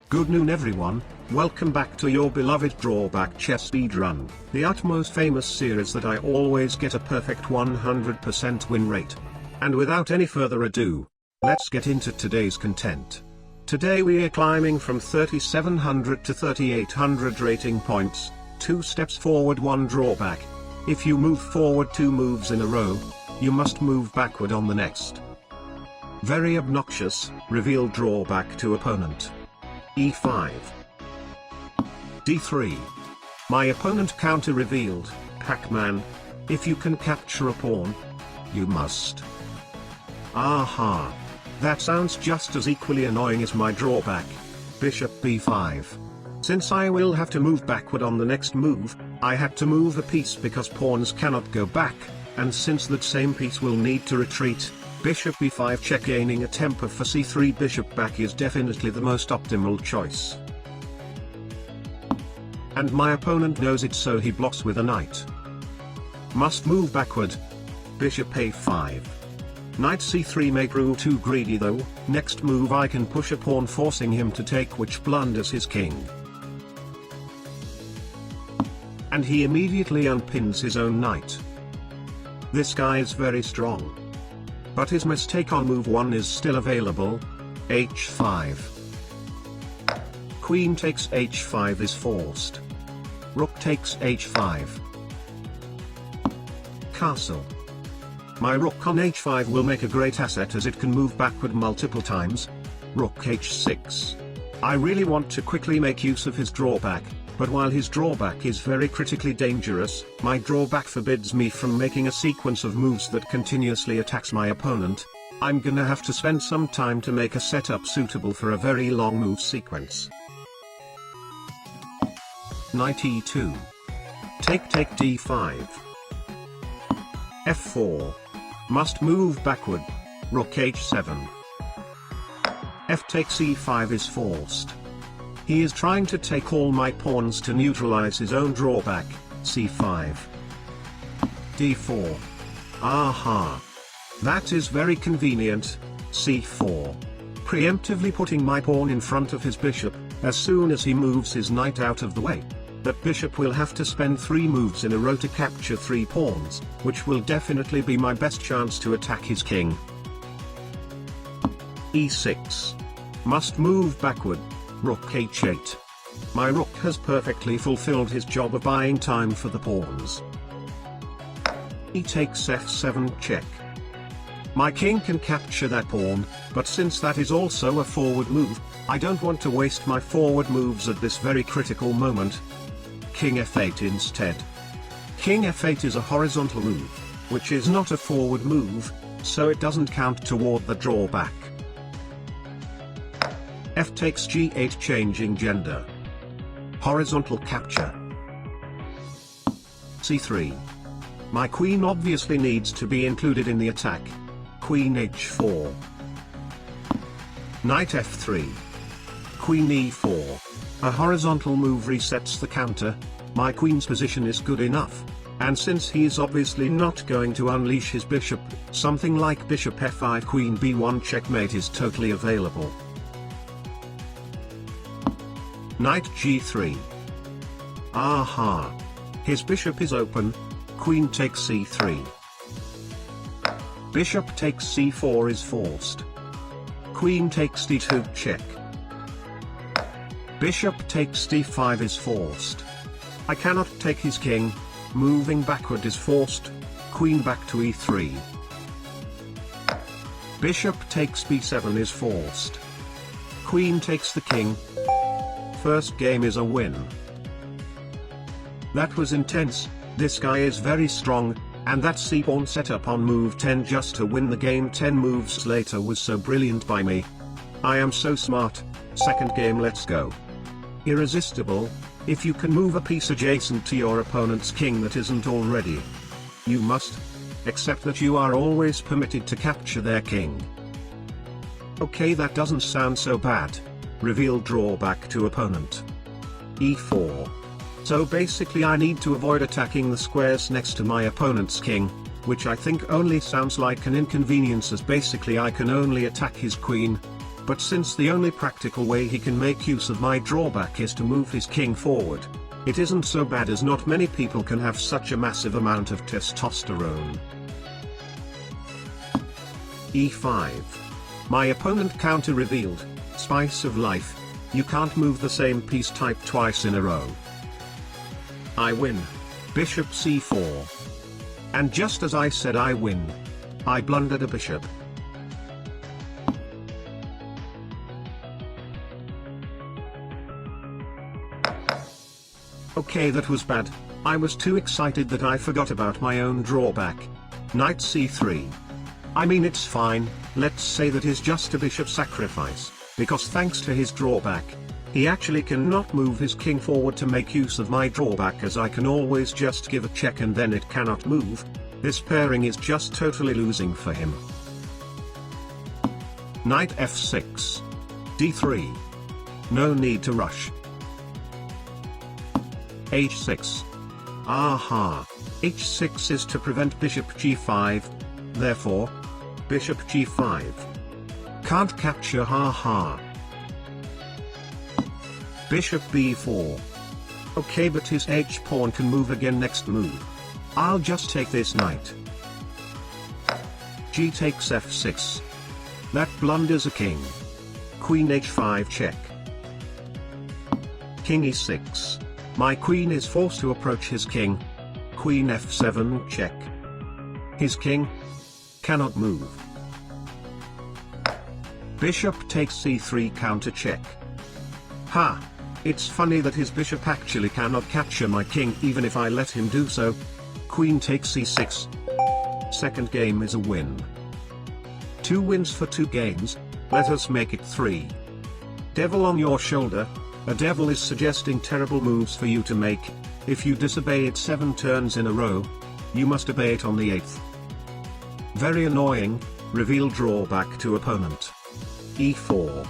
Good noon everyone, welcome back to your beloved Drawback Chess Speedrun, the utmost famous series that I always get a perfect 100% win rate. And without any further ado, let's get into today's content. Today we are climbing from 3700 to 3800 rating points, 2 steps forward 1 drawback. If you move forward 2 moves in a row, you must move backward on the next. Very obnoxious, reveal drawback to opponent. E5. D3. My opponent counter revealed, Pac-Man. If you can capture a pawn, you must. Aha. That sounds just as equally annoying as my drawback. Bishop B5. Since I will have to move backward on the next move, I had to move the piece because pawns cannot go back, and since that same piece will need to retreat, Bishop B5 check. Gaining a tempo for C3 bishop back is definitely the most optimal choice. And my opponent knows it, so he blocks with a knight. Must move backward. Bishop A5. Knight C3 may prove too greedy though. Next move I can push a pawn forcing him to take, which blunders his king. And he immediately unpins his own knight. This guy is very strong. But his mistake on move 1 is still available. H5. Queen takes H5 is forced. Rook takes H5. Castle. My rook on H5 will make a great asset as it can move backward multiple times. Rook H6. I really want to quickly make use of his drawback, but while his drawback is very critically dangerous, my drawback forbids me from making a sequence of moves that continuously attacks my opponent. I'm gonna have to spend some time to make a setup suitable for a very long move sequence. Knight E2. Take D5. F4. Must move backward. Rook H7. F takes E5 is forced. He is trying to take all my pawns to neutralize his own drawback. C5. D4. Aha. That is very convenient. C4. Preemptively putting my pawn in front of his bishop. As soon as he moves his knight out of the way, that bishop will have to spend 3 moves in a row to capture 3 pawns, which will definitely be my best chance to attack his king. E6. Must move backward. Rook H8. My rook has perfectly fulfilled his job of buying time for the pawns. He takes F7 check. My king can capture that pawn, but since that is also a forward move, I don't want to waste my forward moves at this very critical moment. King F8 instead. King F8 is a horizontal move, which is not a forward move, so it doesn't count toward the drawback. F takes G8 changing gender. Horizontal capture. C3. My queen obviously needs to be included in the attack. Queen H4. Knight F3. Queen E4. A horizontal move resets the counter. My queen's position is good enough, and since he is obviously not going to unleash his bishop, something like bishop F5 queen B1 checkmate is totally available. Knight G3. Aha. His bishop is open. Queen takes C3. Bishop takes C4 is forced. Queen takes D2 check. Bishop takes D5 is forced. I cannot take his king. Moving backward is forced. Queen back to E3. Bishop takes B7 is forced. Queen takes the king. First game is a win. That was intense. This guy is very strong, and that c-pawn setup on move 10 just to win the game 10 moves later was so brilliant by me. I am so smart. Second game, let's go. Irresistible. If you can move a piece adjacent to your opponent's king that isn't already, you must. Except that you are always permitted to capture their king. Okay, that doesn't sound so bad. Reveal drawback to opponent. E4. So basically I need to avoid attacking the squares next to my opponent's king, which I think only sounds like an inconvenience, as basically I can only attack his queen. But since the only practical way he can make use of my drawback is to move his king forward, it isn't so bad, as not many people can have such a massive amount of testosterone. E5. My opponent counter revealed, spice of life, you can't move the same piece type twice in a row. I win. Bishop c4. And just as I said I win, I blundered a bishop. Okay, that was bad. I was too excited that I forgot about my own drawback. Knight c3. I mean, it's fine, let's say that is just a bishop sacrifice, because thanks to his drawback, he actually cannot move his king forward to make use of my drawback, as I can always just give a check and then it cannot move. This pairing is just totally losing for him. Knight f6. d3. No need to rush. h6. Aha. h6 is to prevent bishop g5. Therefore, bishop g5. Can't capture, haha. Bishop b4. Okay, but his h-pawn can move again next move. I'll just take this knight. G takes f6. That blunders a king. Queen h5 check. King e6. My queen is forced to approach his king. Queen f7 check. His king cannot move. Bishop takes c3 counter check. Ha! It's funny that his bishop actually cannot capture my king even if I let him do so. Queen takes c6. Second game is a win. 2 wins for 2 games, let us make it 3. Devil on your shoulder. A devil is suggesting terrible moves for you to make. If you disobey it 7 turns in a row, you must obey it on the 8th. Very annoying. Reveal drawback to opponent. e4.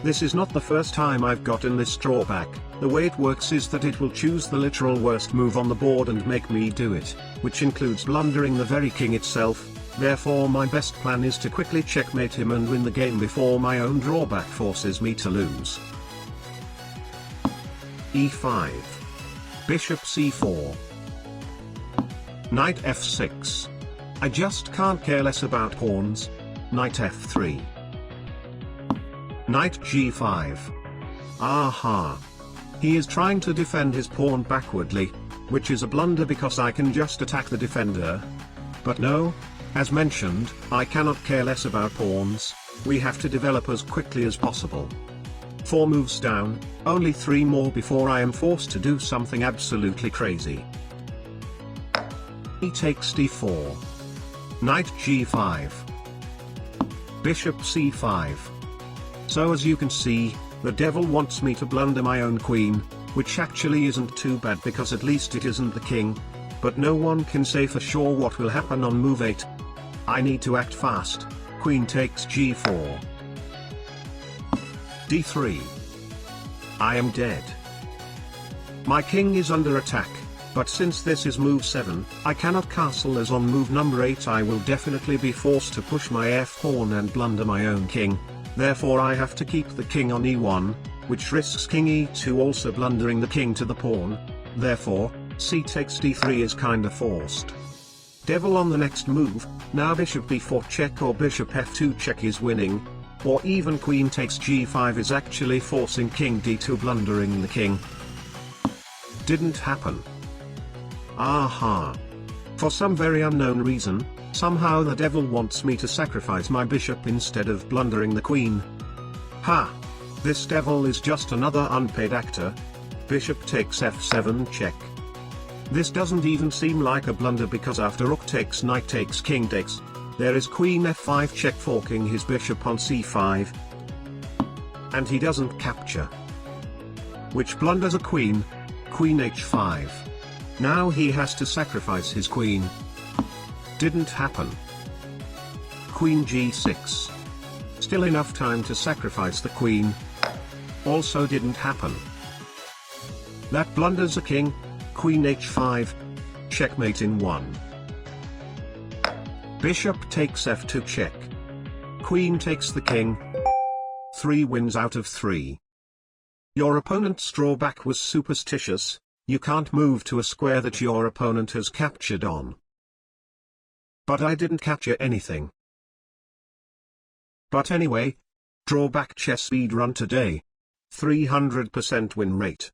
This is not the first time I've gotten this drawback. The way it works is that it will choose the literal worst move on the board and make me do it, which includes blundering the very king itself. Therefore my best plan is to quickly checkmate him and win the game before my own drawback forces me to lose. e5. Bishop c4. Knight f6. I just can't care less about pawns. Knight f3. Knight g5. Aha. He is trying to defend his pawn backwardly, which is a blunder because I can just attack the defender. But no, as mentioned, I cannot care less about pawns. We have to develop as quickly as possible. 4 moves down, only 3 more before I am forced to do something absolutely crazy. He takes d4. Knight g5. Bishop c5. So as you can see, the devil wants me to blunder my own queen, which actually isn't too bad because at least it isn't the king. But no one can say for sure what will happen on move 8. I need to act fast. Queen takes g4. d3. I am dead. My king is under attack, but since this is move 7, I cannot castle, as on move number 8 I will definitely be forced to push my f-pawn and blunder my own king. Therefore I have to keep the king on e1, which risks king e2 also blundering the king to the pawn. Therefore, c takes d3 is kinda forced. Devil on the next move. Now bishop b4 check or bishop f2 check is winning. Or even queen takes g5 is actually forcing king d2 blundering the king. Didn't happen. Aha. For some very unknown reason, somehow the devil wants me to sacrifice my bishop instead of blundering the queen. Ha! This devil is just another unpaid actor. Bishop takes f7 check. This doesn't even seem like a blunder because after rook takes knight takes king takes, there is queen f5 check forking his bishop on c5. And he doesn't capture. Which blunders a queen. Queen h5. Now he has to sacrifice his queen. Didn't happen. Queen g6. Still enough time to sacrifice the queen. Also didn't happen. That blunders a king. Queen h5. Checkmate in 1. Bishop takes f2 check. Queen takes the king. 3 wins out of 3. Your opponent's drawback was superstitious, you can't move to a square that your opponent has captured on. But I didn't capture anything. But anyway, drawback chess speed run today. 300% win rate.